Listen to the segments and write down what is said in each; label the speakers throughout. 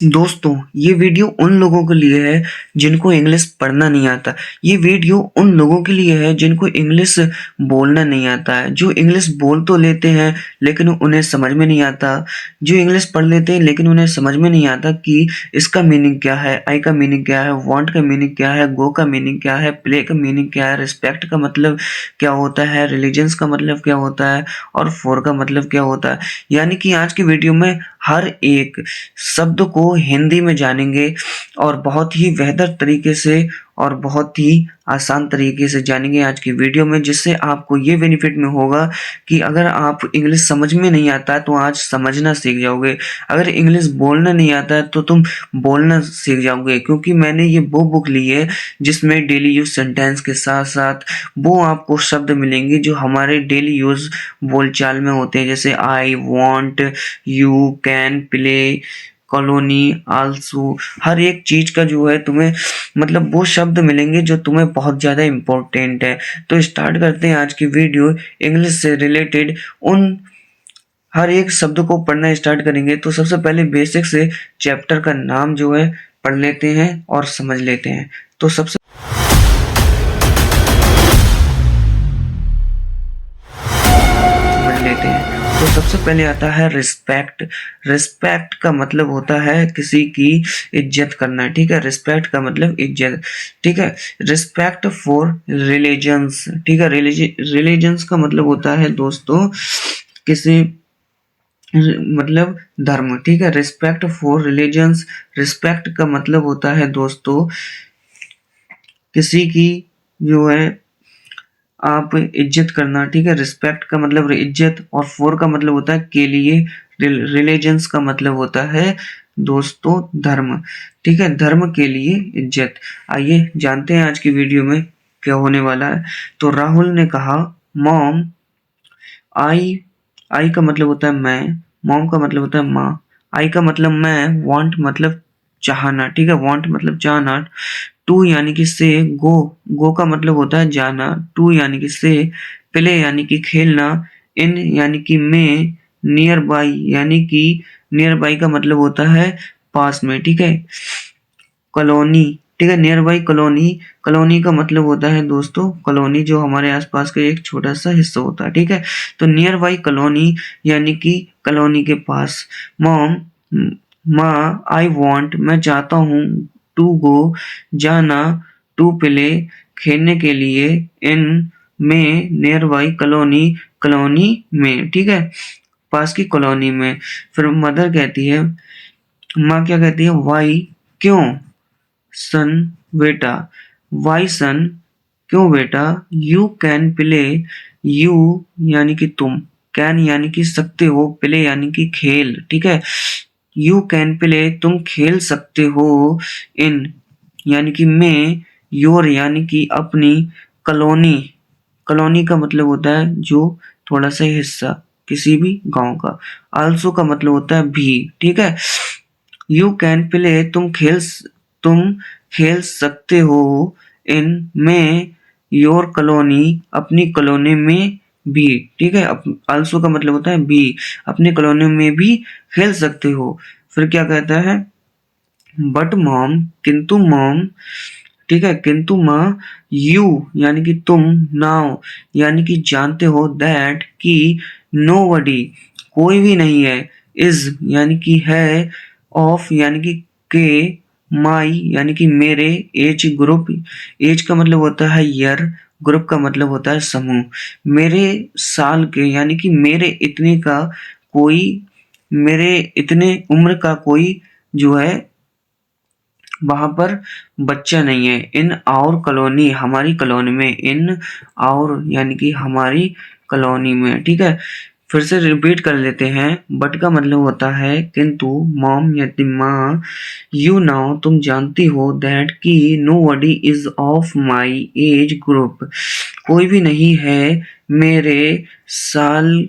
Speaker 1: दोस्तों, ये वीडियो उन लोगों के लिए है जिनको इंग्लिश पढ़ना नहीं आता। ये वीडियो उन लोगों के लिए है जिनको इंग्लिश बोलना नहीं आता है, जो इंग्लिश बोल तो लेते हैं लेकिन उन्हें समझ में नहीं आता, जो इंग्लिश पढ़ लेते हैं लेकिन उन्हें समझ में नहीं आता कि इसका मीनिंग क्या है, आई का मीनिंग क्या है, वांट का मीनिंग क्या है, गो का मीनिंग क्या है, प्ले का मीनिंग क्या है, रिस्पेक्ट का मतलब क्या होता है, रिलीजन्स का मतलब क्या होता है और फॉर का मतलब क्या होता है। यानी कि आज की वीडियो में हर एक शब्द को हिंदी में जानेंगे और बहुत ही बेहतर तरीके से और बहुत ही आसान तरीके से जानेंगे आज की वीडियो में, जिससे आपको ये बेनिफिट में होगा कि अगर आप इंग्लिश समझ में नहीं आता है तो आज समझना सीख जाओगे, अगर इंग्लिश बोलना नहीं आता है तो तुम बोलना सीख जाओगे। क्योंकि मैंने ये वो बुक ली है जिसमें डेली यूज सेंटेंस के साथ साथ वो आपको शब्द मिलेंगे जो हमारे डेली यूज बोलचाल में होते हैं, जैसे I want, you can, play, colony, also. हर एक चीज का जो है तुम्हें मतलब वो शब्द मिलेंगे जो तुम्हें बहुत ज्यादा इम्पोर्टेंट है। तो स्टार्ट करते हैं आज की वीडियो। इंग्लिश से रिलेटेड उन हर एक शब्द को पढ़ना स्टार्ट करेंगे। तो सबसे पहले बेसिक से चैप्टर का नाम जो है पढ़ लेते हैं और समझ लेते हैं। तो सबसे समझ लेते हैं। तो सबसे पहले आता है रिस्पेक्ट। रिस्पेक्ट का मतलब होता है किसी की इज्जत करना, ठीक है। रिस्पेक्ट का मतलब इज्जत, ठीक है। रिस्पेक्ट फॉर रिलीजन्स, ठीक है। रिलीजन्स का मतलब होता है दोस्तों किसी मतलब धर्म, ठीक है। रिस्पेक्ट फॉर रिलीजन्स, रिस्पेक्ट का मतलब होता है दोस्तों किसी की जो है आप इज्जत करना, ठीक है। रिस्पेक्ट का मतलब इज्जत और फॉर का मतलब होता है के लिए, रिलीजन्स का मतलब होता है दोस्तों धर्म, ठीक है। धर्म के लिए इज्जत। आइए जानते हैं आज की वीडियो में क्या होने वाला है। तो राहुल ने कहा मॉम आई, आई का मतलब होता है मैं, मॉम का मतलब होता है माँ, आई का मतलब मैं, वांट मतलब चाहना, ठीक है। वांट मतलब चाहना, टू यानी कि से, गो, गो का मतलब होता है जाना, टू यानी कि से, प्ले यानी कि खेलना, इन यानी कि में, नियर बाई यानी कि नियर बाई का मतलब होता है पास में, ठीक है। कॉलोनी, ठीक है। नियर बाई कॉलोनी, कॉलोनी का मतलब होता है दोस्तों कॉलोनी जो हमारे आसपास का एक छोटा सा हिस्सा होता है, ठीक है। तो नियर बाई कॉलोनी यानी कि कॉलोनी के पास। मॉम, माँ, आई वांट मैं चाहता हूँ, टू गो जाना, टू प्ले खेलने के लिए, इन में, नियर बाई कॉलोनी कॉलोनी में, ठीक है, पास की कॉलोनी में। फिर मदर कहती है, माँ क्या कहती है, वाई क्यों, सन बेटा, वाई सन क्यों बेटा, यू कैन प्ले, यू यानी कि तुम, कैन यानी कि सकते हो, प्ले यानी कि खेल, ठीक है। यू कैन प्ले तुम खेल सकते हो, इन यानी कि में, योर यानी कि अपनी, कॉलोनी, कॉलोनी का मतलब होता है जो थोड़ा सा हिस्सा किसी भी गांव का। आल्सो का मतलब होता है भी, ठीक है। यू कैन प्ले तुम खेल सकते हो, इन में, योर कॉलोनी अपनी कॉलोनी में भी, ठीक है। आल्सो का मतलब होता है भी, अपनी कॉलोनी में भी खेल सकते हो। फिर क्या कहता है, बट मॉम किंतु मॉम, ठीक है, किंतु माँ, यू यानी कि तुम, नाउ यानी कि जानते हो, दैट कि, नोबडी कोई भी नहीं है, इज यानी कि है, ऑफ यानी कि के, माई यानी कि मेरे, एज ग्रुप, एज का मतलब होता है ईयर, ग्रुप का मतलब होता है समूह, मेरे साल के यानी कि मेरे इतने का कोई, मेरे इतने उम्र का कोई जो है वहां पर बच्चा नहीं है। इन आवर कॉलोनी हमारी कॉलोनी में, इन आवर यानी कि हमारी कॉलोनी में, ठीक है। फिर से रिपीट कर लेते हैं। बट का मतलब होता है किंतु, मॉम यानी माँ, यू नाउ तुम जानती हो, दैट कि, nobody is of my age group कोई भी नहीं है मेरे साल,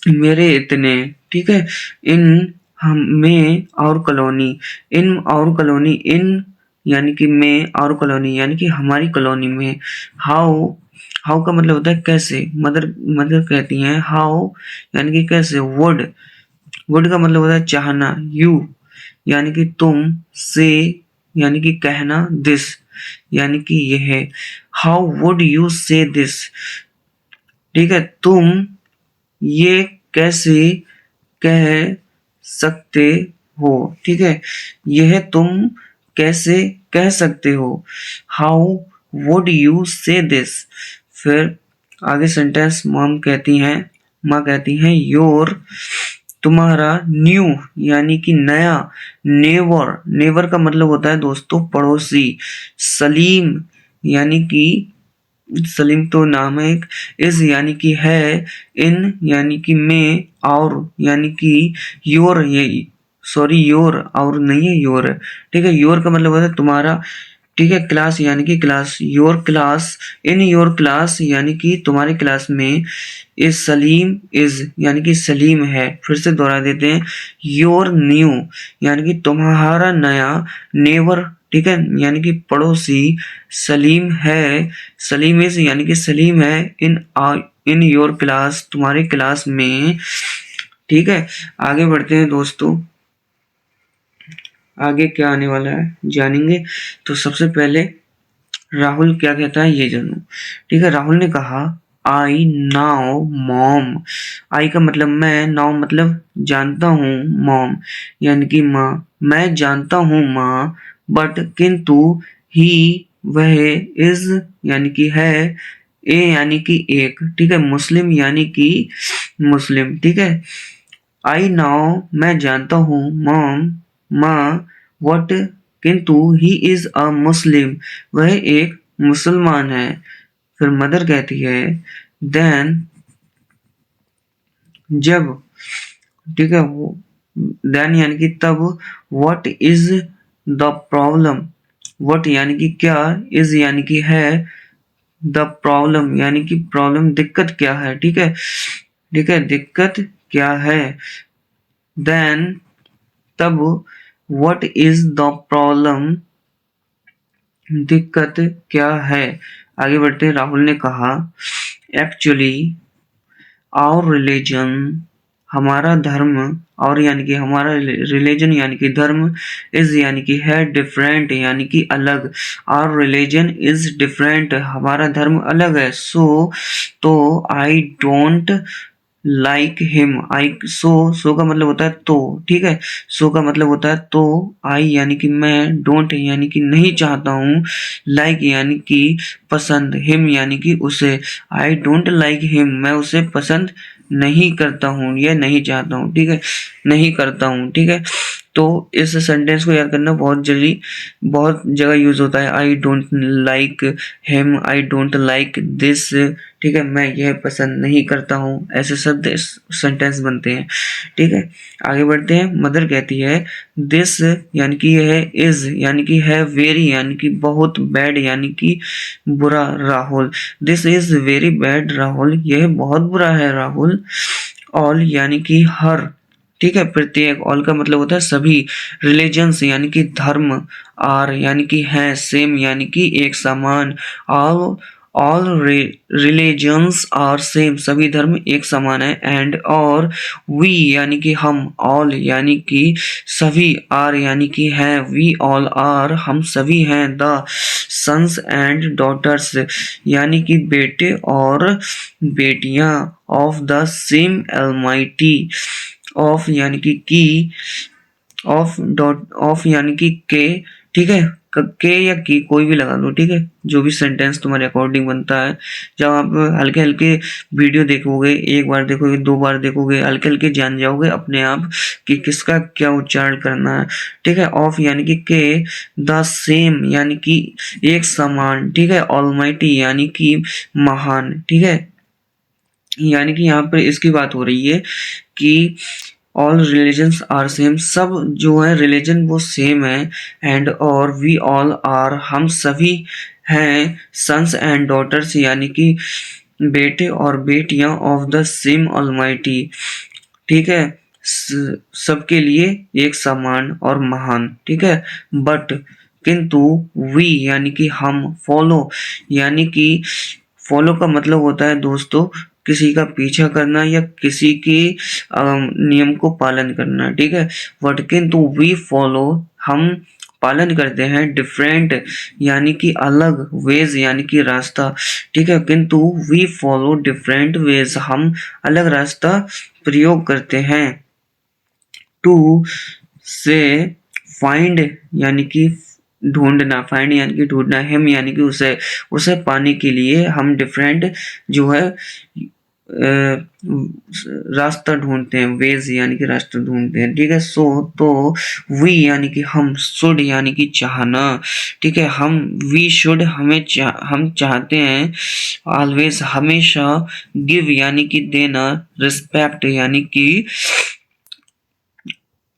Speaker 1: मेरे इतने, ठीक है। इन हम में और कॉलोनी, इन और कॉलोनी, इन यानी कि में और कॉलोनी यानी कि हमारी कॉलोनी में। हाउ, हाउ का मतलब होता है कैसे। मदर, मदर कहती हैं हाउ यानी कि कैसे। वुड, वुड का मतलब होता है चाहना। यू यानी कि तुम, से यानी कि कहना, दिस यानी कि यह। हाउ वुड यू से दिस, ठीक है, तुम ये कैसे कह सकते हो, ठीक है, यह तुम कैसे कह सकते हो। हाउ वुड यू से दिस। फिर आगे सेंटेंस माँ कहती हैं योर, तुम्हारा, न्यू यानी कि नया, नेवर, नेवर का मतलब होता है दोस्तों पड़ोसी, सलीम यानी कि सलीम तो नाम है एक, इज यानी कि है, इन यानी कि में, और यानी कि योर, ये सॉरी योर और नहीं है योर है, ठीक है, योर का मतलब होता है तुम्हारा, ठीक है, क्लास यानी कि class, your class, in your class यानी कि तुम्हारी क्लास में, इज सलीम, इज यानी कि सलीम है। फिर से दोहरा देते हैं, योर न्यू यानी कि तुम्हारा नया, नेवर, ठीक है, यानी कि पड़ोसी, सलीम है, सलीम इज यानी कि सलीम है, इन योर क्लास तुम्हारी क्लास में, ठीक है। आगे बढ़ते हैं दोस्तों, आगे क्या आने वाला है जानेंगे। तो सबसे पहले राहुल क्या कहता है ये जानो, ठीक है। राहुल ने कहा आई नाउ मॉम, आई का मतलब मैं, नाउ मतलब जानता हूँ, मॉम यानी कि माँ, मैं जानता हूँ माँ, बट किंतु, ही वह, इज यानी कि है, ए यानी कि एक, ठीक है, मुस्लिम यानी कि मुस्लिम, ठीक है। आई नाउ मैं जानता हूँ, मॉम माँ, वट किंतु, ही इज अ मुस्लिम वह एक मुसलमान है। फिर मदर कहती है देन जब, ठीक है, देन यानी कि तब, what is the problem, what यानी कि क्या, इज यानी कि है, द प्रॉब्लम यानी कि प्रॉब्लम दिक्कत क्या है, ठीक है, ठीक है, दिक्कत क्या है। देन तब, व्हाट इज द प्रॉब्लम दिक्कत क्या है। आगे बढ़ते हैं, राहुल ने कहा एक्चुअली आवर रिलीजन, हमारा धर्म, और यानी कि हमारा रिलीजन यानी कि धर्म, इज यानी कि है, डिफरेंट यानी कि अलग, आवर रिलीजन इज डिफरेंट हमारा धर्म अलग है, सो तो आई डोंट लाइक हिम, आई, सो का मतलब होता है तो, ठीक है, सो का मतलब होता है तो, आई यानी कि मैं, डोंट यानी कि नहीं चाहता हूँ, लाइक यानी कि पसंद, हिम यानी कि उसे, आई डोंट लाइक हिम मैं उसे पसंद नहीं करता हूँ या नहीं चाहता हूँ, ठीक है, नहीं करता हूँ, ठीक है। तो इस सेंटेंस को याद करना बहुत जल्दी, बहुत जगह यूज होता है, I don't like him, I don't like this, ठीक है, मैं यह पसंद नहीं करता हूँ, ऐसे शब्द सेंटेंस बनते हैं, ठीक है। आगे बढ़ते हैं, मदर कहती है दिस यानी कि यह, इज यानी कि है, वेरी यानी कि बहुत, बैड यानी कि बुरा, Rahul, this is very bad Rahul, यह बहुत बुरा है राहुल, ऑल यानी कि हर, ठीक है, प्रत्येक, ऑल का मतलब होता है सभी, रिलीजन्स यानी कि धर्म, आर यानी कि है, सेम यानी कि एक समान, ऑल रिलीजन्स आर सेम सभी धर्म एक समान है, एंड और, वी यानी कि हम, ऑल यानी कि सभी, आर यानी कि हैं, वी ऑल आर हम सभी हैं, द सन्स एंड डॉटर्स यानी कि बेटे और बेटियां, of the same Almighty, of यानी कि ऑफ डॉट, ऑफ यानी कि के, ठीक है, के या की कोई भी लगा दो, ठीक है, जो भी सेंटेंस तुम्हारे अकॉर्डिंग बनता है। जब आप हल्के हल्के वीडियो देखोगे, एक बार देखोगे, दो बार देखोगे, हल्के हल्के जान जाओगे अपने आप कि किसका क्या उच्चारण करना है, ठीक है। ऑफ यानी कि के, द सेम यानी कि एक समान, ठीक है, ऑलमाइटी यानी कि महान, ठीक है, यानी कि यहाँ पर इसकी बात हो रही है कि ऑल रिलीजन्स आर सेम, सब जो है रिलीजन वो सेम है, एंड और वी ऑल आर हम सभी हैं, सन्स एंड डॉटर्स यानी कि बेटे और बेटियां, ऑफ द सेम ऑलमाइटी, ठीक है, सबके लिए एक समान और महान, ठीक है। बट किंतु, वी यानी कि हम, फॉलो यानी कि फॉलो का मतलब होता है दोस्तों किसी का पीछा करना या किसी के नियम को पालन करना, ठीक है। बट किंतु वी फॉलो, हम पालन करते हैं डिफरेंट यानी कि अलग, वेज यानी कि रास्ता, ठीक है। किंतु वी फॉलो डिफरेंट वेज, हम अलग रास्ता प्रयोग करते हैं। टू से फाइंड यानी कि ढूंढना, फाइंड यानी कि ढूंढना, हिम यानी कि उसे पाने के लिए हम डिफरेंट जो है रास्ता ढूंढते हैं, वेज यानी कि रास्ता ढूंढते हैं, ठीक है। सो तो वी यानी कि हम, शुड यानी कि चाहना, ठीक है। हम वी शुड हम चाहते हैं, ऑलवेज हमेशा, गिव यानी कि देना, रिस्पेक्ट यानी कि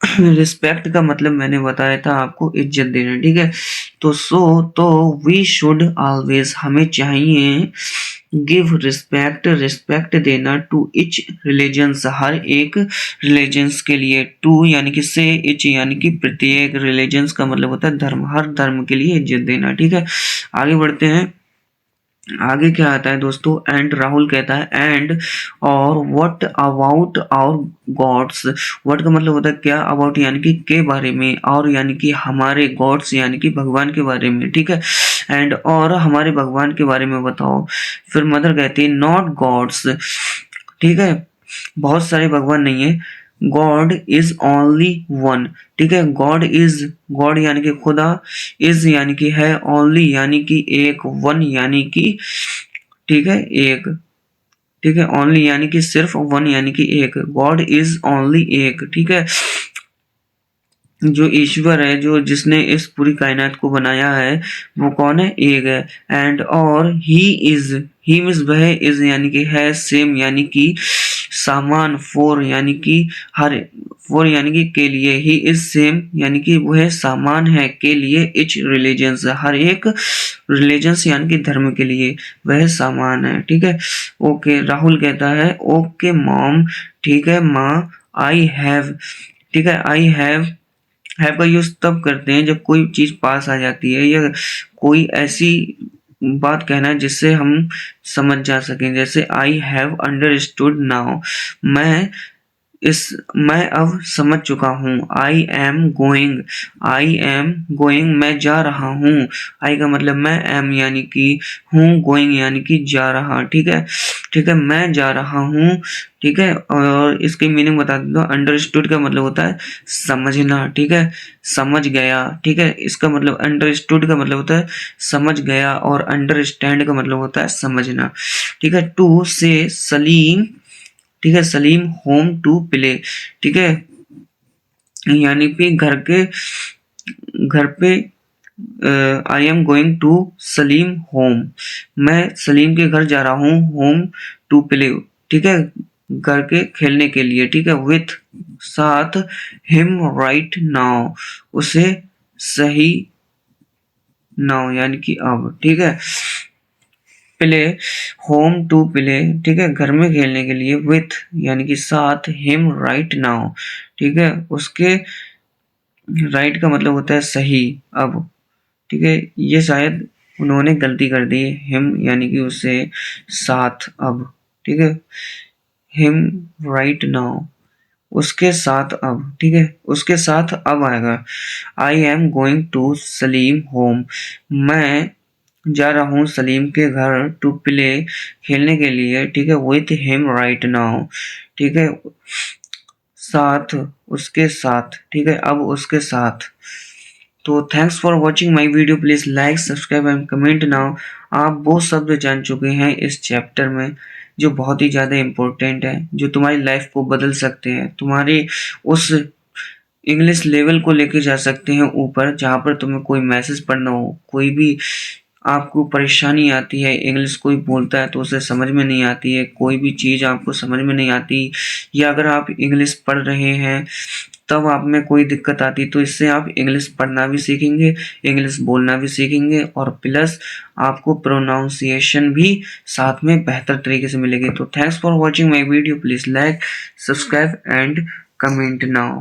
Speaker 1: रिस्पेक्ट का मतलब मैंने बताया था आपको, इज्जत देना, ठीक है। तो वी शुड ऑलवेज, हमें चाहिए, गिव रिस्पेक्ट देना, टू इच रिलीजन्स, हर एक रिलीजन्स के लिए, टू यानी कि से, इच यानी कि प्रत्येक, रिलीजन्स का मतलब होता है धर्म, हर धर्म के लिए इज्जत देना, ठीक है। आगे बढ़ते हैं, आगे क्या आता है दोस्तों, एंड राहुल कहता है एंड और what about our gods, what का मतलब होता है क्या, अबाउट यानी कि के बारे में, और यानी कि हमारे गॉड्स यानी कि भगवान के बारे में, ठीक है। एंड और हमारे भगवान के बारे में बताओ। फिर मदर कहती है नॉट गॉड्स, ठीक है, बहुत सारे भगवान नहीं है, गॉड इज ओनली वन, ठीक है। गॉड इज, गॉड यानी कि खुदा, इज यानी कि है, ओनली यानी कि एक, वन यानी कि, ठीक है, एक, ठीक है। ओनली यानी कि सिर्फ, वन यानी कि एक, गॉड इज ओनली एक, ठीक है। जो ईश्वर है, जो जिसने इस पूरी कायनात को बनाया है, वो कौन है, एक है। एंड और ही इज, ही मीन्स वह, इज यानी कि है, सेम यानी कि सामान, फोर यानी कि हर, फोर यानी कि के लिए, ही इज सेम यानी कि वह सामान है, के लिए इच रिलीजन्स, हर एक रिलीजन्स यानी कि धर्म के लिए वह सामान है, ठीक है। ओके, राहुल कहता है ओके मॉम, ठीक है माँ, आई हैव, ठीक है, आई हैव का यूज तब करते हैं जब कोई चीज पास आ जाती है या कोई ऐसी बात कहना है जिससे हम समझ जा सकें। जैसे आई हैव अंडरस्टूड नाउ, मैं अब समझ चुका हूँ। आई एम गोइंग, मैं जा रहा हूँ। आई का मतलब मैं, एम यानी कि हूँ, गोइंग यानी कि जा रहा, ठीक है, ठीक है, मैं जा रहा हूँ, ठीक है। और इसकी मीनिंग बता देता हूँ, अंडरस्टूड का मतलब होता है समझना, ठीक है, समझ गया, ठीक है। इसका मतलब अंडरस्टूड का मतलब होता है समझ गया, और अंडरस्टैंड का मतलब होता है समझना, ठीक है। टू से सलीम, ठीक है, सलीम होम टू प्ले, ठीक है, यानी कि घर पे I am going to Salim home, मैं सलीम के घर जा रहा हूँ, होम टू प्ले, ठीक है, घर के खेलने के लिए, ठीक है। विथ साथ, हिम राइट नाउ, उसे सही, नाउ यानी कि अब, ठीक है। प्ले, होम टू प्ले, ठीक है, घर में खेलने के लिए, विथ यानी कि साथ, हिम राइट नाउ, ठीक है, उसके राइट का मतलब होता है सही, अब, ठीक है। ये शायद उन्होंने गलती कर दी, हिम यानी कि उससे साथ, अब, ठीक है, हिम राइट नाउ, उसके साथ अब, ठीक है, उसके साथ अब आएगा। I am going to Salim home, मैं जा रहा हूँ सलीम के घर, टू प्ले खेलने के लिए, ठीक है, विथ हिम राइट नाउ, ठीक है, साथ, उसके साथ, ठीक है, अब उसके साथ। तो thanks for watching my video, please like, subscribe and comment now. आप वो शब्द जान चुके हैं इस चैप्टर में जो बहुत ही ज़्यादा इम्पोर्टेंट है, जो तुम्हारी लाइफ को बदल सकते हैं, तुम्हारे उस इंग्लिश लेवल को लेके जा सकते हैं ऊपर, जहाँ पर तुम्हें कोई मैसेज पढ़ना हो, कोई भी आपको परेशानी आती है, इंग्लिश कोई बोलता है तो उसे समझ में नहीं आती है, कोई भी चीज़ आपको समझ में नहीं आती, या अगर आप इंग्लिश पढ़ रहे हैं तब आप में कोई दिक्कत आती, तो इससे आप इंग्लिश पढ़ना भी सीखेंगे, इंग्लिश बोलना भी सीखेंगे, और प्लस आपको प्रोनाउंसिएशन भी साथ में बेहतर तरीके से मिलेगी। तो thanks for watching my video, please like, subscribe and comment now.